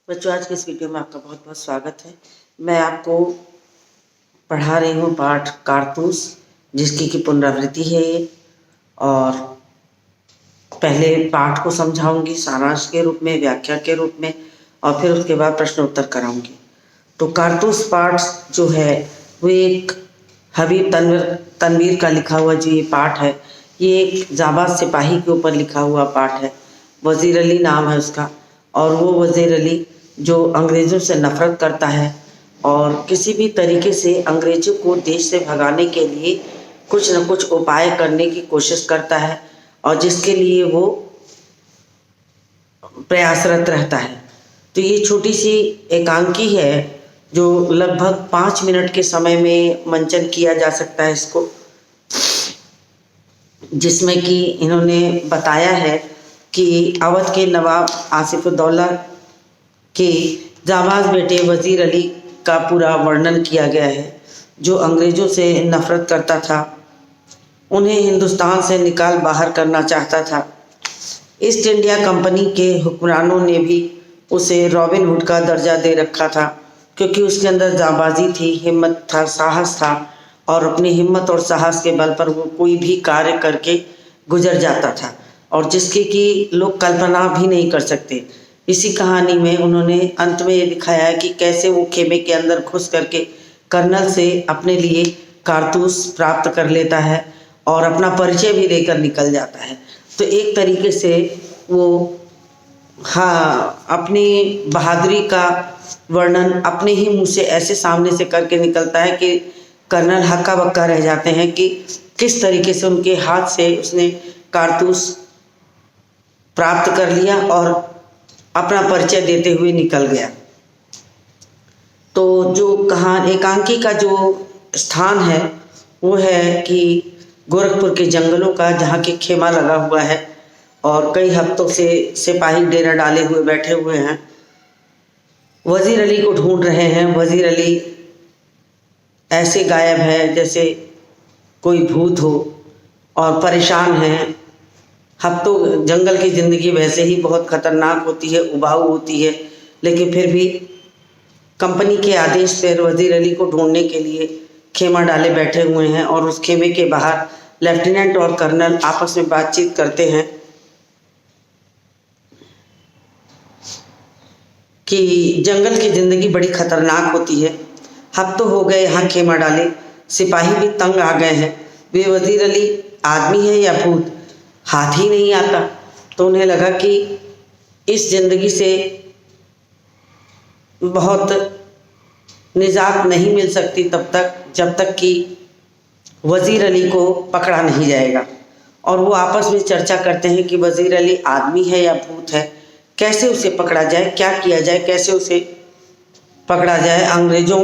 बच्चों, आज के इस वीडियो में आपका बहुत बहुत स्वागत है। मैं आपको पढ़ा रही हूँ पाठ कारतूस, जिसकी की पुनरावृत्ति है ये। और पहले पाठ को समझाऊंगी सारांश के रूप में, व्याख्या के रूप में, और फिर उसके बाद प्रश्न उत्तर कराऊंगी। तो कारतूस पाठ जो है वो एक हबीब तनवीर का लिखा हुआ जो ये पाठ है, ये एक जाबाज सिपाही के ऊपर लिखा हुआ पाठ है। वज़ीर अली नाम है उसका, और वो वज़ीर अली जो अंग्रेज़ों से नफ़रत करता है और किसी भी तरीके से अंग्रेज़ों को देश से भगाने के लिए कुछ न कुछ उपाय करने की कोशिश करता है, और जिसके लिए वो प्रयासरत रहता है। तो ये छोटी सी एकांकी है जो लगभग 5 मिनट के समय में मंचन किया जा सकता है इसको, जिसमें कि इन्होंने बताया है कि अवध के नवाब आसिफउद्दौला के जाबाज बेटे वज़ीर अली का पूरा वर्णन किया गया है, जो अंग्रेज़ों से नफ़रत करता था, उन्हें हिंदुस्तान से निकाल बाहर करना चाहता था। ईस्ट इंडिया कंपनी के हुक्मरानों ने भी उसे रॉबिन हुड का दर्जा दे रखा था, क्योंकि उसके अंदर जाबाजी थी, हिम्मत था, साहस था, और अपनी हिम्मत और साहस के बल पर वो कोई भी कार्य करके गुजर जाता था, और जिसकी कि लोग कल्पना भी नहीं कर सकते। इसी कहानी में उन्होंने अंत में ये दिखाया है कि कैसे वो खेमे के अंदर घुस करके कर्नल से अपने लिए कारतूस प्राप्त कर लेता है और अपना परिचय भी देकर निकल जाता है। तो एक तरीके से वो अपनी बहादुरी का वर्णन अपने ही मुंह से ऐसे सामने से करके निकलता है कि कर्नल हक्का बक्का रह जाते हैं कि किस तरीके से उनके हाथ से उसने कारतूस प्राप्त कर लिया और अपना परिचय देते हुए निकल गया। तो जो एकांकी का जो स्थान है वो है कि गोरखपुर के जंगलों का, जहाँ के खेमा लगा हुआ है और कई हफ्तों से सिपाही डेरा डाले हुए बैठे हुए हैं, वज़ीर अली को ढूंढ रहे हैं। वज़ीर अली ऐसे गायब है जैसे कोई भूत हो, और परेशान हैं। हफ्तों जंगल की ज़िंदगी वैसे ही बहुत ख़तरनाक होती है, उबाऊ होती है, लेकिन फिर भी कंपनी के आदेश पर वज़ीर अली को ढूंढने के लिए खेमा डाले बैठे हुए हैं, और उस खेमे के बाहर लेफ्टिनेंट और कर्नल आपस में बातचीत करते हैं कि जंगल की ज़िंदगी बड़ी ख़तरनाक होती है। हफ्तों हो गए यहाँ खेमा डाले, सिपाही भी तंग आ गए हैं। वे वज़ीर अली आदमी है या भूत, हाथ ही नहीं आता। तो उन्हें लगा कि इस ज़िंदगी से बहुत निजात नहीं मिल सकती तब तक जब तक कि वज़ीर अली को पकड़ा नहीं जाएगा। और वो आपस में चर्चा करते हैं कि वज़ीर अली आदमी है या भूत है, कैसे उसे पकड़ा जाए, क्या किया जाए, कैसे उसे पकड़ा जाए। अंग्रेज़ों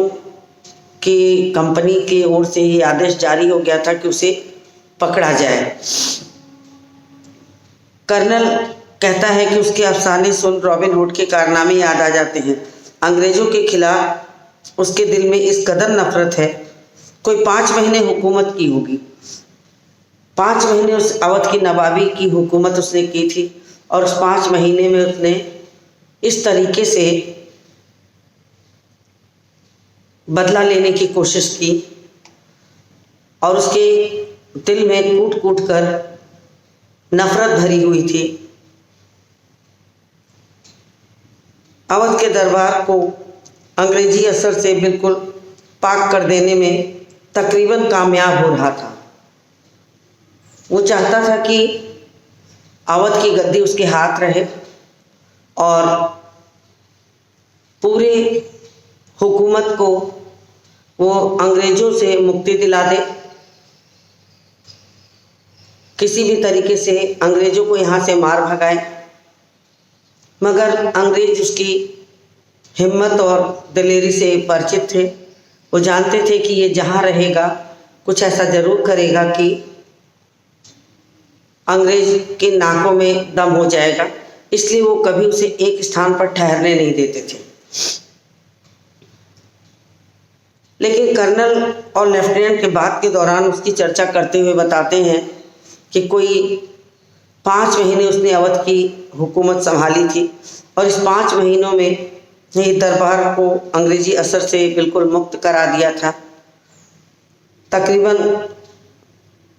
की कंपनी की ओर से ये आदेश जारी हो गया था कि उसे पकड़ा जाए। कर्नल कहता है कि उसके अफसाने सुन रॉबिन हुड के कारनामे याद आ जाते हैं। अंग्रेज़ों के खिलाफ उसके दिल में इस कदर नफ़रत है। कोई 5 महीने हुकूमत की होगी, 5 महीने उस अवध की नवाबी की हुकूमत उसने की थी, और उस 5 महीने में उसने इस तरीके से बदला लेने की कोशिश की, और उसके दिल में कूट कूट कर नफ़रत भरी हुई थी। अवध के दरबार को अंग्रेजी असर से बिल्कुल पाक कर देने में तकरीबन कामयाब हो रहा था। वो चाहता था कि अवध की गद्दी उसके हाथ रहे और पूरे हुकूमत को वो अंग्रेज़ों से मुक्ति दिला दे, किसी भी तरीके से अंग्रेज़ों को यहाँ से मार भगाए। मगर अंग्रेज़ उसकी हिम्मत और दिलेरी से परिचित थे। वो जानते थे कि ये जहाँ रहेगा कुछ ऐसा ज़रूर करेगा कि अंग्रेज़ के नाकों में दम हो जाएगा, इसलिए वो कभी उसे एक स्थान पर ठहरने नहीं देते थे। लेकिन कर्नल और लेफ्टिनेंट के बात के दौरान उसकी चर्चा करते हुए बताते हैं कि कोई 5 महीने उसने अवध की हुकूमत संभाली थी, और इस 5 महीनों में ने दरबार को अंग्रेजी असर से बिल्कुल मुक्त करा दिया था। तकरीबन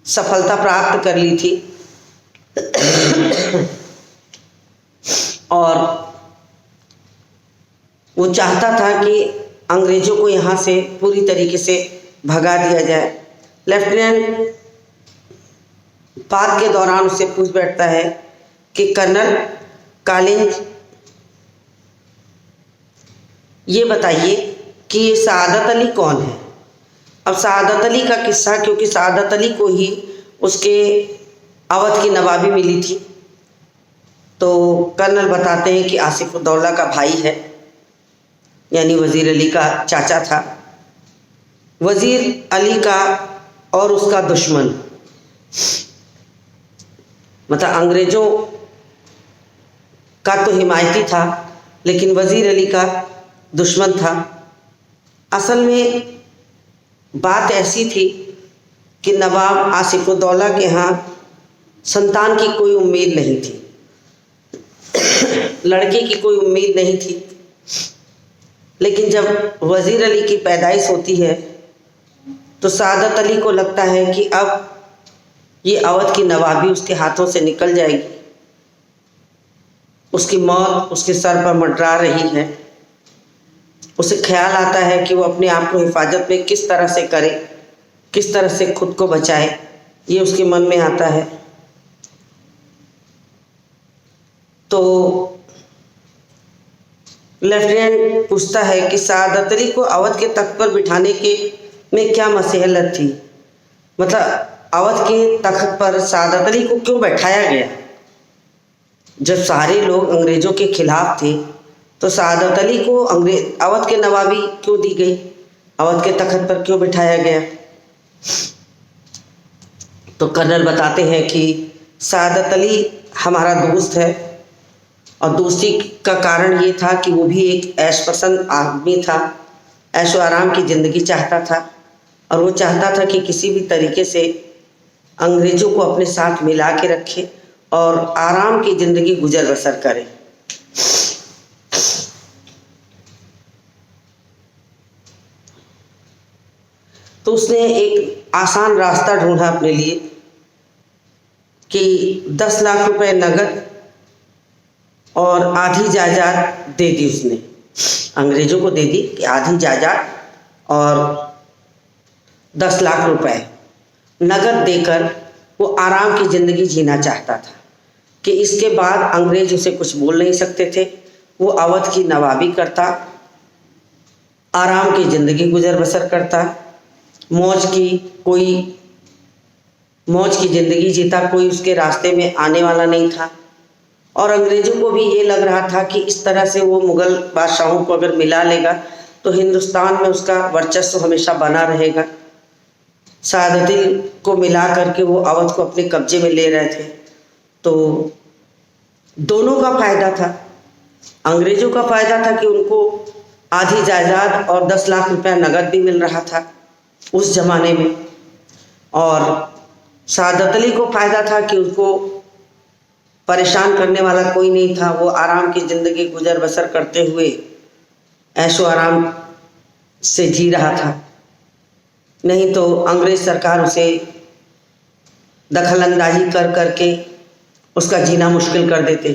सफलता प्राप्त कर ली थी और वो चाहता था कि अंग्रेज़ों को यहाँ से पूरी तरीके से भगा दिया जाए। लेफ्टिनेंट बात के दौरान उससे पूछ बैठता है कि कर्नल कॉलिंज, ये बताइए कि ये सआदत अली कौन है। अब सआदत अली का किस्सा, क्योंकि सआदत अली को ही उसके अवध की नवाबी मिली थी, तो कर्नल बताते हैं कि आसिफ उद-दौला का भाई है, यानी वज़ीर अली का चाचा था। वज़ीर अली का और उसका दुश्मन, मतलब अंग्रेज़ों का तो हिमायती था लेकिन वज़ीर अली का दुश्मन था। असल में बात ऐसी थी कि नवाब आसिफ उद-दौला के यहाँ संतान की कोई उम्मीद नहीं थी, लड़के की कोई उम्मीद नहीं थी। लेकिन जब वज़ीर अली की पैदाइश होती है तो सआदत अली को लगता है कि अब ये अवध की नवाबी उसके हाथों से निकल जाएगी, उसकी मौत उसके सर पर मंडरा रही है। उसे ख्याल आता है कि वो अपने आप को हिफाजत में किस तरह से करे, किस तरह से खुद को बचाए, ये उसके मन में आता है। तो लेफ्टिनेंट पूछता है कि सआदत अली को अवध के तख्त पर बिठाने के में क्या मसलहत थी, मतलब अवध के तख्त पर सआदत अली को क्यों बैठाया गया। जब सारे लोग अंग्रेज़ों के खिलाफ थे तो सआदत अली को अवध के नवाबी क्यों दी गई, अवध के तख्त पर क्यों बिठाया गया। तो कर्नल बताते हैं कि सआदत अली हमारा दोस्त है और दोस्ती का कारण ये था कि वो भी एक ऐश पसंद आदमी था, ऐशो आराम की ज़िंदगी चाहता था और वो चाहता था कि किसी भी तरीके से अंग्रेज़ों को अपने साथ मिला के रखे और आराम की ज़िंदगी गुजर बसर करे। तो उसने एक आसान रास्ता ढूंढा अपने लिए कि 10 लाख रुपए नगद और आधी जायदाद दे दी। उसने अंग्रेज़ों को दे दी कि आधी जायदाद और 10 लाख रुपए नगद देकर वो आराम की ज़िंदगी जीना चाहता था कि इसके बाद अंग्रेज़ उसे कुछ बोल नहीं सकते थे। वो अवध की नवाबी करता, आराम की ज़िंदगी गुजर बसर करता, मौज की ज़िंदगी जीता, कोई उसके रास्ते में आने वाला नहीं था। और अंग्रेज़ों को भी ये लग रहा था कि इस तरह से वो मुग़ल बादशाहों को अगर मिला लेगा तो हिंदुस्तान में उसका वर्चस्व हमेशा बना रहेगा। सआदत अली को मिला करके वो अवध को अपने कब्जे में ले रहे थे, तो दोनों का फ़ायदा था। अंग्रेज़ों का फ़ायदा था कि उनको आधी जायदाद और 10 लाख रुपया नगद भी मिल रहा था उस ज़माने में, और सआदत अली को फ़ायदा था कि उसको परेशान करने वाला कोई नहीं था। वो आराम की ज़िंदगी गुजर बसर करते हुए ऐशो आराम से जी रहा था। नहीं तो अंग्रेज़ सरकार उसे दखलंदाजी कर करके उसका जीना मुश्किल कर देते।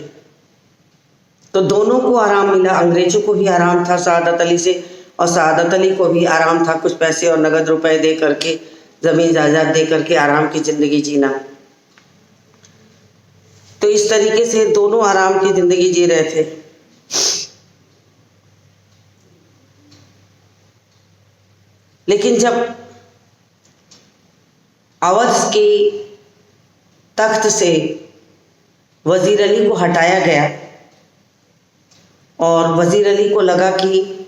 तो दोनों को आराम मिला, अंग्रेज़ों को भी आराम था सआदत अली से और सआदत अली को भी आराम था कुछ पैसे और नगद रुपए दे करके, ज़मीन जायदाद दे करके आराम की ज़िंदगी जीना। तो इस तरीके से दोनों आराम की ज़िंदगी जी रहे थे। लेकिन जब अवध के तख्त से वज़ीर अली को हटाया गया और वज़ीर अली को लगा कि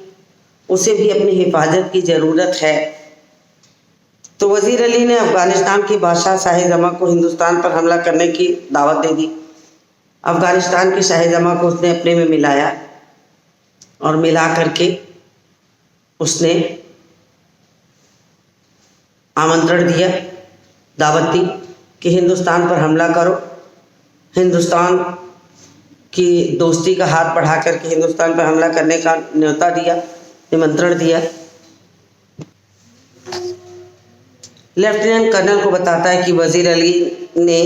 उसे भी अपनी हिफाजत की ज़रूरत है, तो वज़ीर अली ने अफ़गानिस्तान के बादशाह शाह-ए-जमां को हिंदुस्तान पर हमला करने की दावत दे दी। अफ़गानिस्तान के शाह-ए-जमां को उसने अपने में मिलाया और मिला करके उसने आमंत्रण दिया, दावत दी कि हिंदुस्तान पर हमला करो, हिंदुस्तान कि दोस्ती का हाथ बढ़ा करके हिंदुस्तान पर हमला करने का न्योता दिया, निमंत्रण दिया। लेफ्टिनेंट कर्नल को बताता है कि वजीर अली ने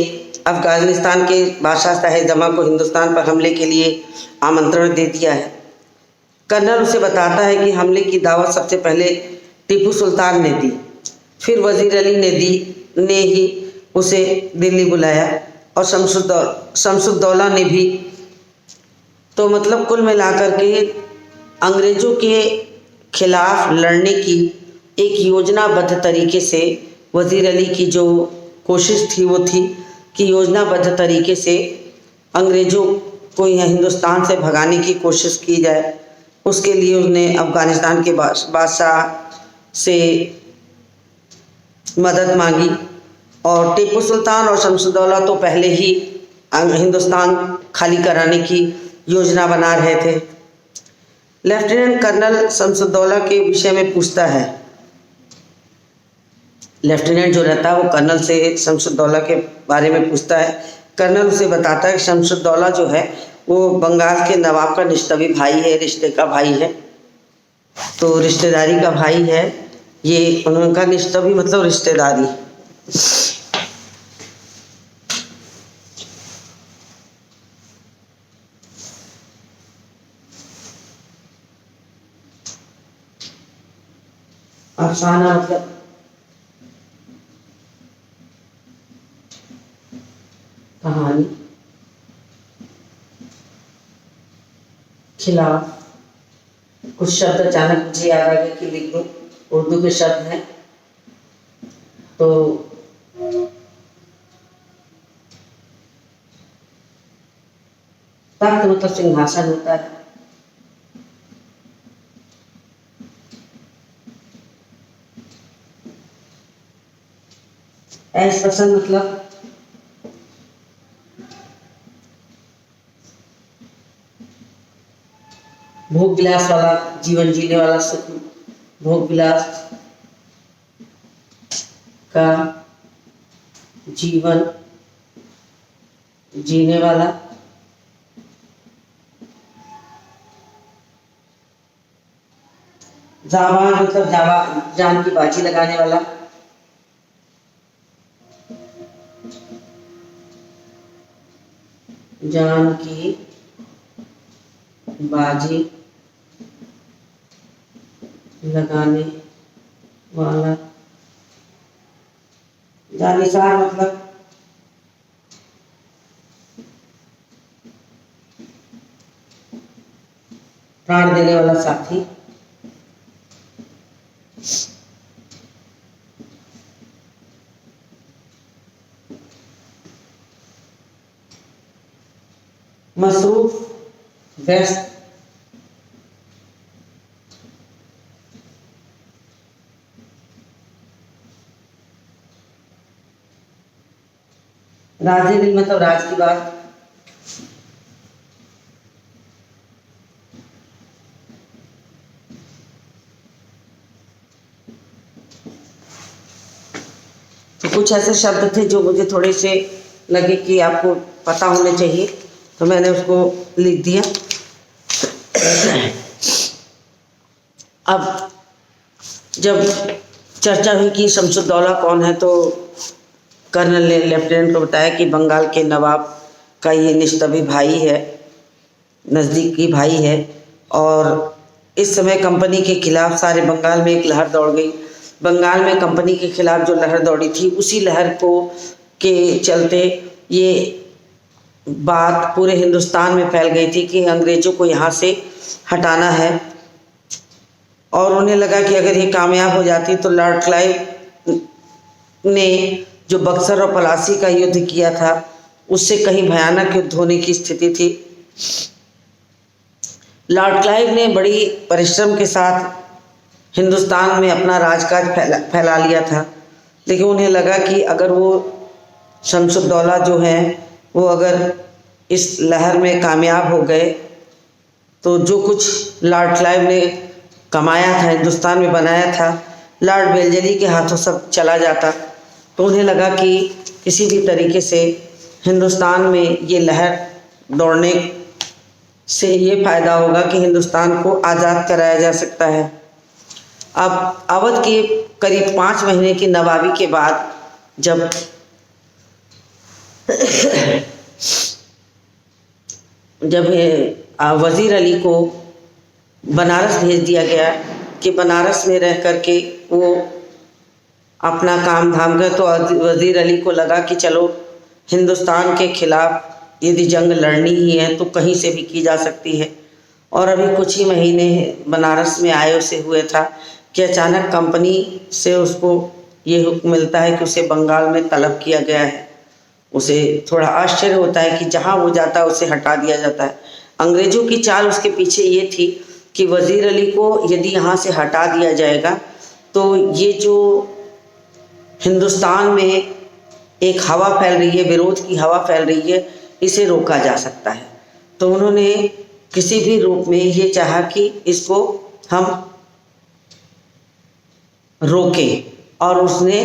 अफगानिस्तान के बादशाह साहिब जमा को हिंदुस्तान पर हमले के लिए आमंत्रण दे दिया है। कर्नल उसे बताता है कि हमले की दावत सबसे पहले टीपू सुल्तान ने दी, फिर वजीर अली ने ही उसे दिल्ली बुलाया और शमसुद्दौला ने भी। तो मतलब कुल मिलाकर के अंग्रेज़ों के खिलाफ लड़ने की एक योजनाबद्ध तरीके से वजीर अली की जो कोशिश थी वो थी कि योजनाबद्ध तरीके से अंग्रेज़ों को यहाँ हिंदुस्तान से भगाने की कोशिश की जाए। उसके लिए उसने अफ़गानिस्तान के बादशाह से मदद मांगी और टीपू सुल्तान और शमसुद्दौला तो पहले ही हिंदुस्तान खाली कराने की योजना बना रहे थे। लेफ्टिनेंट कर्नल शमसुद्दौला के विषय में पूछता है। लेफ्टिनेंट जो रहता है वो कर्नल से शमसुद्दौला के बारे में पूछता है। कर्नल उसे बताता है कि शमसुद्दौला जो है वो बंगाल के नवाब का निस्तवी भाई है, रिश्ते का भाई है, तो रिश्तेदारी का भाई है ये। उनका निस्तवी मतलब रिश्तेदारी। अफसाना मतलब कहानी, खिलाफ। कुछ शब्द अचानक मुझे याद आ गया कि लिख दो, उर्दू के शब्द हैं। तो तख्त मतलब सिंहासन होता है। ऐस पसंद मतलब भोग विलास वाला जीवन जीने वाला, सुख भोग विलास का जीवन जीने वाला। जाबान मतलब जान की बाजी लगाने वाला। जान की बाजी लगाने वाला। जानिसार मतलब प्राण देने वाला साथी। मसरूफ व्यस्त। राजे दिल मतलब राज की बात। तो कुछ ऐसे शब्द थे जो मुझे थोड़े से लगे कि आपको पता होने चाहिए, तो मैंने उसको लिख दिया। अब जब चर्चा हुई कि शमसुद्दौला कौन है, तो कर्नल ने लेफ्टिनेंट को बताया कि बंगाल के नवाब का ये निस्तवी भाई है, नज़दीकी भाई है। और इस समय कंपनी के खिलाफ सारे बंगाल में एक लहर दौड़ गई। बंगाल में कंपनी के खिलाफ जो लहर दौड़ी थी, उसी लहर को के चलते ये बात पूरे हिंदुस्तान में फैल गई थी कि अंग्रेज़ों को यहाँ से हटाना है। और उन्हें लगा कि अगर ये कामयाब हो जाती तो लॉर्ड क्लाइव ने जो बक्सर और पलासी का युद्ध किया था उससे कहीं भयानक युद्ध होने की स्थिति थी। लॉर्ड क्लाइव ने बड़ी परिश्रम के साथ हिंदुस्तान में अपना राजकाज फैला लिया था, लेकिन उन्हें लगा कि अगर वो शमसुद्दौला जो हैं वो अगर इस लहर में कामयाब हो गए तो जो कुछ लॉर्ड क्लाइव ने कमाया था, हिंदुस्तान में बनाया था, लॉर्ड वेल्लेस्ली के हाथों सब चला जाता। तो उन्हें लगा कि किसी भी तरीके से हिंदुस्तान में ये लहर दौड़ने से ये फायदा होगा कि हिंदुस्तान को आज़ाद कराया जा सकता है। अब अवध के करीब 5 महीने की नवाबी के बाद जब वज़ीर अली को बनारस भेज दिया गया कि बनारस में रह कर के वो अपना काम धाम कर, तो वज़ीर अली को लगा कि चलो हिंदुस्तान के खिलाफ यदि जंग लड़नी ही है तो कहीं से भी की जा सकती है। और अभी कुछ ही महीने बनारस में आए उसे हुए था कि अचानक कंपनी से उसको ये हुक्म मिलता है कि उसे बंगाल में तलब किया गया है। उसे थोड़ा आश्चर्य होता है कि जहाँ वो जाता है उसे हटा दिया जाता है। अंग्रेज़ों की चाल उसके पीछे ये थी कि वज़ीर अली को यदि यहाँ से हटा दिया जाएगा तो ये जो हिंदुस्तान में एक हवा फैल रही है, विरोध की हवा फैल रही है, इसे रोका जा सकता है। तो उन्होंने किसी भी रूप में ये चाहा कि इसको हम रोकें, और उसने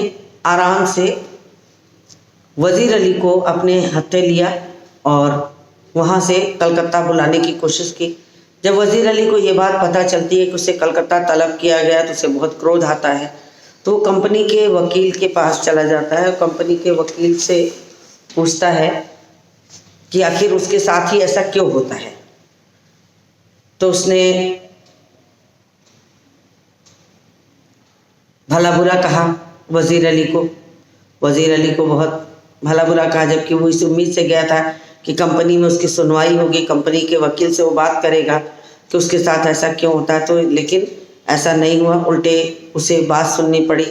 आराम से वज़ीर अली को अपने हत्थे लिया और वहाँ से कलकत्ता बुलाने की कोशिश की। जब वज़ीर अली को ये बात पता चलती है कि उसे कलकत्ता तलब किया गया तो उसे बहुत क्रोध आता है। तो कंपनी के वकील के पास चला जाता है, कंपनी के वकील से पूछता है कि आखिर उसके साथ ही ऐसा क्यों होता है। तो उसने भला बुरा कहा वज़ीर अली को। वज़ीर अली को बहुत भला बुरा कहा, जबकि वो इस उम्मीद से गया था कि कंपनी में उसकी सुनवाई होगी, कंपनी के वकील से वो बात करेगा कि उसके साथ ऐसा क्यों होता है। तो लेकिन ऐसा नहीं हुआ, उल्टे उसे बात सुननी पड़ी,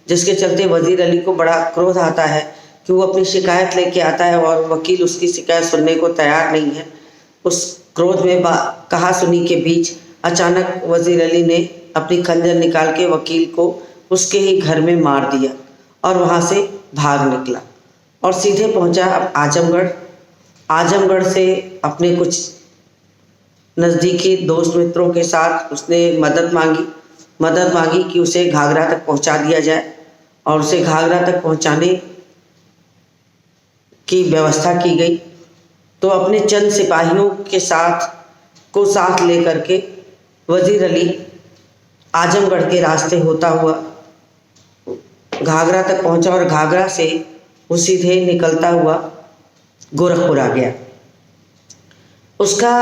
जिसके चलते वज़ीर अली को बड़ा क्रोध आता है कि वो अपनी शिकायत लेके आता है और वकील उसकी शिकायत सुनने को तैयार नहीं है। उस क्रोध में कहा सुनी के बीच अचानक वज़ीर अली ने अपनी खंजर निकाल के वकील को उसके ही घर में मार दिया और वहाँ से भाग निकला और सीधे पहुँचा अब आजमगढ़। आजमगढ़ से अपने कुछ नज़दीकी दोस्त मित्रों के साथ उसने मदद मांगी कि उसे घाघरा तक पहुँचा दिया जाए, और उसे घाघरा तक पहुँचाने की व्यवस्था की गई। तो अपने चंद सिपाहियों के साथ लेकर के वज़ीर अली आजमगढ़ के रास्ते होता हुआ घाघरा तक पहुंचा और घाघरा से वो सीधे निकलता हुआ गोरखपुर आ गया। उसका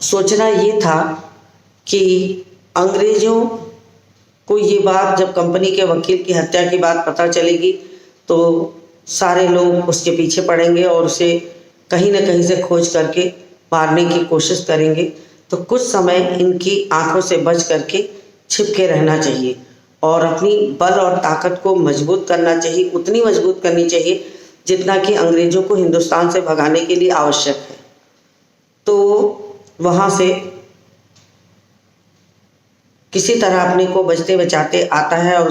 सोचना ये था कि अंग्रेज़ों को ये बात, जब कंपनी के वकील की हत्या की बात पता चलेगी तो सारे लोग उसके पीछे पड़ेंगे और उसे कहीं न कहीं से खोज करके मारने की कोशिश करेंगे। तो कुछ समय इनकी आंखों से बच करके छिप के रहना चाहिए और अपनी बल और ताकत को मजबूत करना चाहिए, उतनी मजबूत करनी चाहिए जितना कि अंग्रेज़ों को हिंदुस्तान से भगाने के लिए आवश्यक है। तो वहाँ से किसी तरह अपने को बचते बचाते आता है और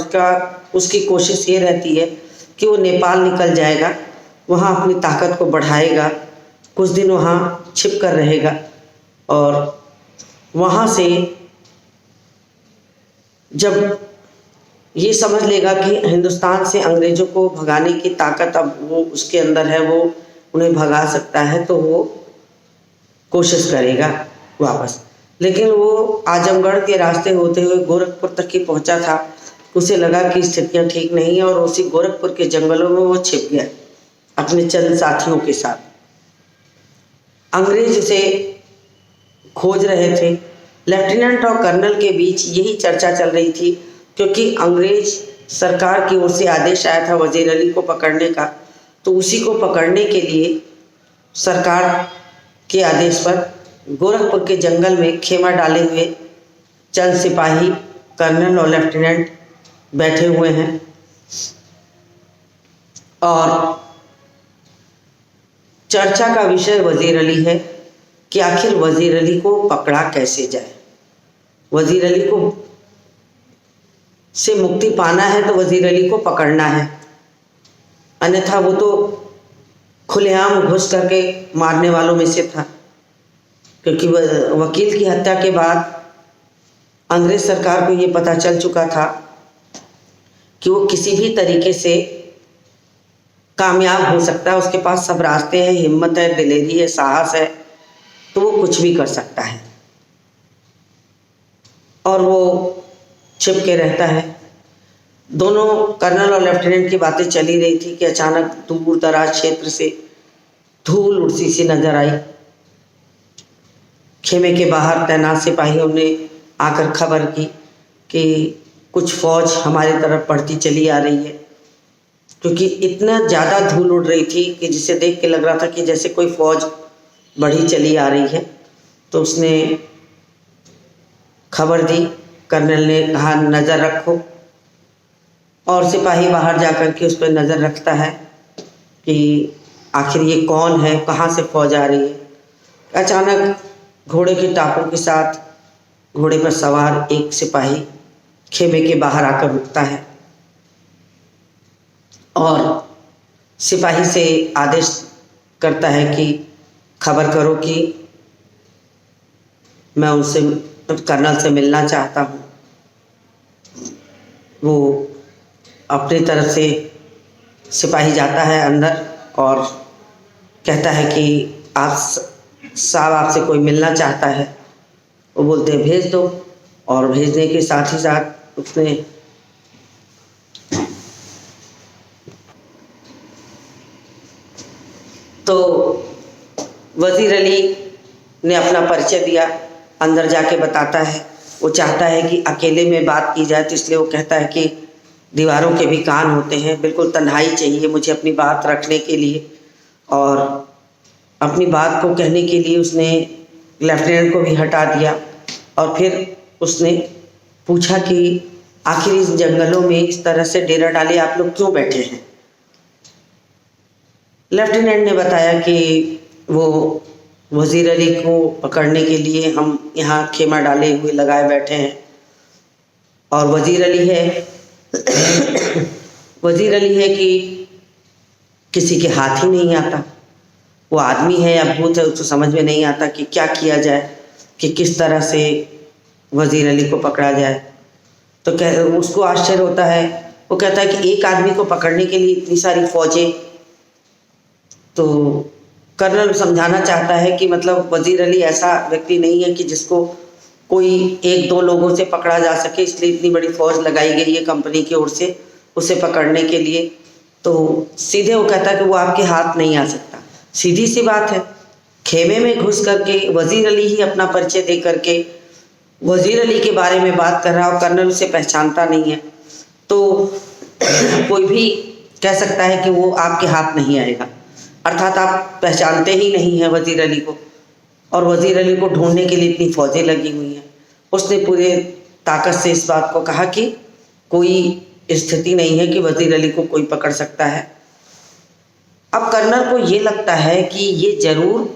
उसकी कोशिश ये रहती है कि वो नेपाल निकल जाएगा, वहाँ अपनी ताकत को बढ़ाएगा, कुछ दिन वहाँ छिप कर रहेगा और वहाँ से जब ये समझ लेगा कि हिंदुस्तान से अंग्रेज़ों को भगाने की ताकत अब वो उसके अंदर है, वो उन्हें भगा सकता है, तो वो कोशिश करेगा वापस। लेकिन वो आजमगढ़ के रास्ते होते हुए गोरखपुर तक ही पहुंचा था। उसे लगा कि स्थितियां ठीक नहीं है और उसी गोरखपुर के जंगलों में वो छिप गया अपने चंद साथियों के साथ। अंग्रेज उसे खोज रहे थे। लेफ्टिनेंट और कर्नल के बीच यही चर्चा चल रही थी, क्योंकि अंग्रेज सरकार की ओर से आदेश आया था वज़ीर अली को पकड़ने का। तो उसी को पकड़ने के लिए सरकार के आदेश पर गोरखपुर के जंगल में खेमा डाले हुए चंद सिपाही, कर्नल और लेफ्टिनेंट बैठे हुए हैं और चर्चा का विषय वज़ीर अली है कि आखिर वज़ीर अली को पकड़ा कैसे जाए। वज़ीर अली को से मुक्ति पाना है तो वज़ीर अली को पकड़ना है, अन्यथा वो तो खुलेआम घुस करके मारने वालों में से था। क्योंकि वकील की हत्या के बाद अंग्रेज सरकार को ये पता चल चुका था कि वो किसी भी तरीके से कामयाब हो सकता है, उसके पास सब रास्ते हैं, हिम्मत है, दिलेरी है, साहस है, तो वो कुछ भी कर सकता है और वो छिप के रहता है। दोनों कर्नल और लेफ्टिनेंट की बातें चली रही थी कि अचानक दूर दराज क्षेत्र से धूल उड़ती सी नजर आई। खेमे के बाहर तैनात सिपाहियों ने आकर खबर की कि कुछ फौज हमारी तरफ बढ़ती चली आ रही है, क्योंकि इतना ज़्यादा धूल उड़ रही थी कि जिसे देख के लग रहा था कि जैसे कोई फौज बढ़ी चली आ रही है। तो उसने खबर दी, कर्नल ने कहा नज़र रखो, और सिपाही बाहर जाकर के उस पर नज़र रखता है कि आखिर ये कौन है, कहाँ से फौज आ रही है। अचानक घोड़े के टापों के साथ घोड़े पर सवार एक सिपाही खेमे के बाहर आकर रुकता है और सिपाही से आदेश करता है कि खबर करो कि मैं उनसे कर्नल से मिलना चाहता हूँ। वो अपनी तरफ से सिपाही जाता है अंदर और कहता है कि आप साहब आपसे कोई मिलना चाहता है। वो बोलते हैं भेज दो, और भेजने के साथ ही साथ उसने तो वजीर अली ने अपना परिचय दिया, अंदर जाके बताता है। वो चाहता है कि अकेले में बात की जाए, तो इसलिए वो कहता है कि दीवारों के भी कान होते हैं, बिल्कुल तन्हाई चाहिए मुझे अपनी बात रखने के लिए। और अपनी बात को कहने के लिए उसने लेफ्टिनेंट को भी हटा दिया और फिर उसने पूछा कि आखिर इस जंगलों में इस तरह से डेरा डाले आप लोग क्यों बैठे हैं। लेफ्टिनेंट ने बताया कि वो वजीर अली को पकड़ने के लिए हम यहाँ खेमा डाले हुए लगाए बैठे हैं, और वजीर अली है कि किसी के हाथ ही नहीं आता। वो आदमी है या भूत है उसको समझ में नहीं आता कि क्या किया जाए, कि किस तरह से वजीर अली को पकड़ा जाए। तो उसको आश्चर्य होता है। वो कहता है कि एक आदमी को पकड़ने के लिए इतनी सारी फौजें। तो कर्नल समझाना चाहता है कि मतलब वजीर अली ऐसा व्यक्ति नहीं है कि जिसको कोई एक दो लोगों से पकड़ा जा सके, इसलिए इतनी बड़ी फौज लगाई गई है कंपनी की ओर से उसे पकड़ने के लिए। तो सीधे वो कहता है कि वो आपके हाथ नहीं आ सकता। सीधी सी बात है, खेमे में घुस करके वजीर अली ही अपना परिचय दे करके वजीर अली के बारे में बात कर रहा और कर्नल उसे पहचानता नहीं है, तो कोई भी कह सकता है कि वो आपके हाथ नहीं आएगा, अर्थात आप पहचानते ही नहीं हैं वजीर अली को। और वजीर अली को ढूंढने के लिए इतनी फौजें लगी हुई हैं। उसने पूरे ताकत से इस बात को कहा कि कोई स्थिति नहीं है कि वजीर अली को कोई पकड़ सकता है। अब कर्नल को ये लगता है कि ये जरूर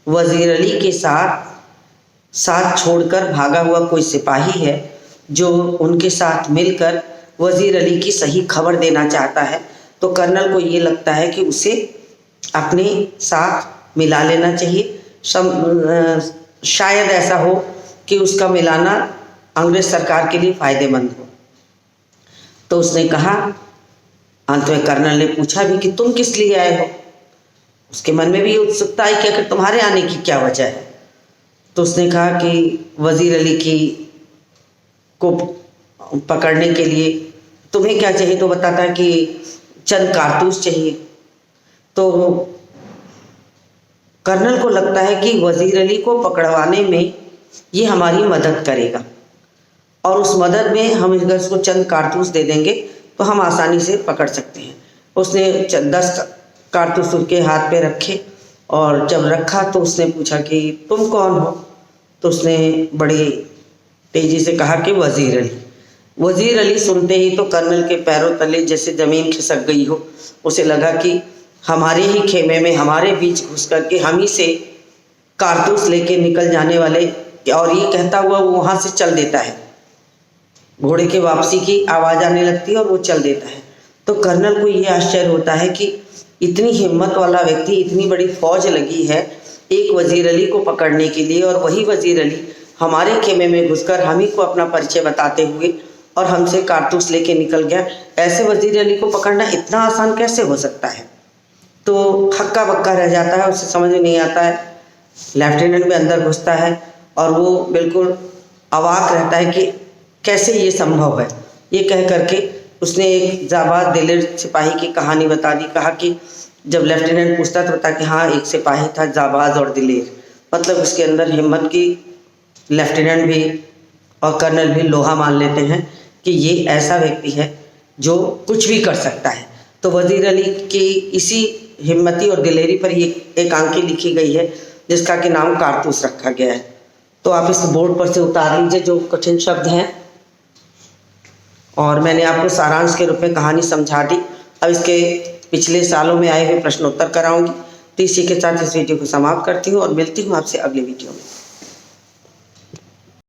वजीर अली के साथ छोड़कर भागा हुआ कोई सिपाही है जो उनके साथ मिलकर वजीर अली की सही खबर देना चाहता है। तो कर्नल को ये लगता है कि उसे अपने साथ मिला लेना चाहिए। शायद ऐसा हो कि उसका मिलाना अंग्रेज सरकार के लिए फायदेमंद हो। तो उसने कहा, अंत में कर्नल ने पूछा भी कि तुम किस लिए आए हो। उसके मन में भी उत्सुकता आई कि आखिर तुम्हारे आने की क्या वजह है। तो उसने कहा कि वजीर अली को पकड़ने के लिए तुम्हें क्या चाहिए। तो बताता है कि चंद कारतूस चाहिए। तो कर्नल को लगता है कि वजीर अली को पकड़वाने में ये हमारी मदद करेगा, और उस मदद में हम अगर उसको चंद कारतूस दे देंगे तो हम आसानी से पकड़ सकते हैं। उसने 10 कारतूस उसके हाथ पे रखे, और जब रखा तो उसने पूछा कि तुम कौन हो। तो उसने बड़ी तेजी से कहा कि वजीर अली। वजीर अली सुनते ही तो कर्नल के पैरों तले जैसे जमीन खिसक गई हो। उसे लगा कि हमारे ही खेमे में हमारे बीच घुस करके हम ही से कारतूस लेके निकल जाने वाले, और ये कहता हुआ वो वहाँ से चल देता है। घोड़े के वापसी की आवाज़ आने लगती है और वो चल देता है। तो कर्नल को ये आश्चर्य होता है कि इतनी हिम्मत वाला व्यक्ति, इतनी बड़ी फौज लगी है एक वजीर अली को पकड़ने के लिए, और वही वजीर अली हमारे खेमे में घुसकर हम ही को अपना परिचय बताते हुए और हमसे कारतूस लेके निकल गया। ऐसे वजीर अली को पकड़ना इतना आसान कैसे हो सकता है। तो हक्का बक्का रह जाता है, उसे समझ में नहीं आता है लेफ्टिनेंट भी अंदर घुसता है और वो बिल्कुल अवाक रहता है कि कैसे ये संभव है। ये कह करके उसने एक जाबाज दिलेर सिपाही की कहानी बता दी। कहा कि जब लेफ्टिनेंट पूछता तो बता कि हाँ एक सिपाही था जाबाज और दिलेर, मतलब उसके अंदर हिम्मत की लेफ्टिनेंट भी और कर्नल भी लोहा मान लेते हैं कि ये ऐसा व्यक्ति है जो कुछ भी कर सकता है। तो वजीर अली की इसी हिम्मती और दिलेरी पर ये एक आंकी लिखी गई है जिसका कि नाम कारतूस रखा गया है। तो आप इस बोर्ड पर से उतार लीजिए जो कठिन शब्द हैं। और मैंने आपको सारांश के रूप में कहानी समझा दी। अब इसके पिछले सालों में आए हुए प्रश्नोत्तर कराऊंगी। तो इसी के साथ इस वीडियो को समाप्त करती हूँ और मिलती हूँ आपसे अगले वीडियो में।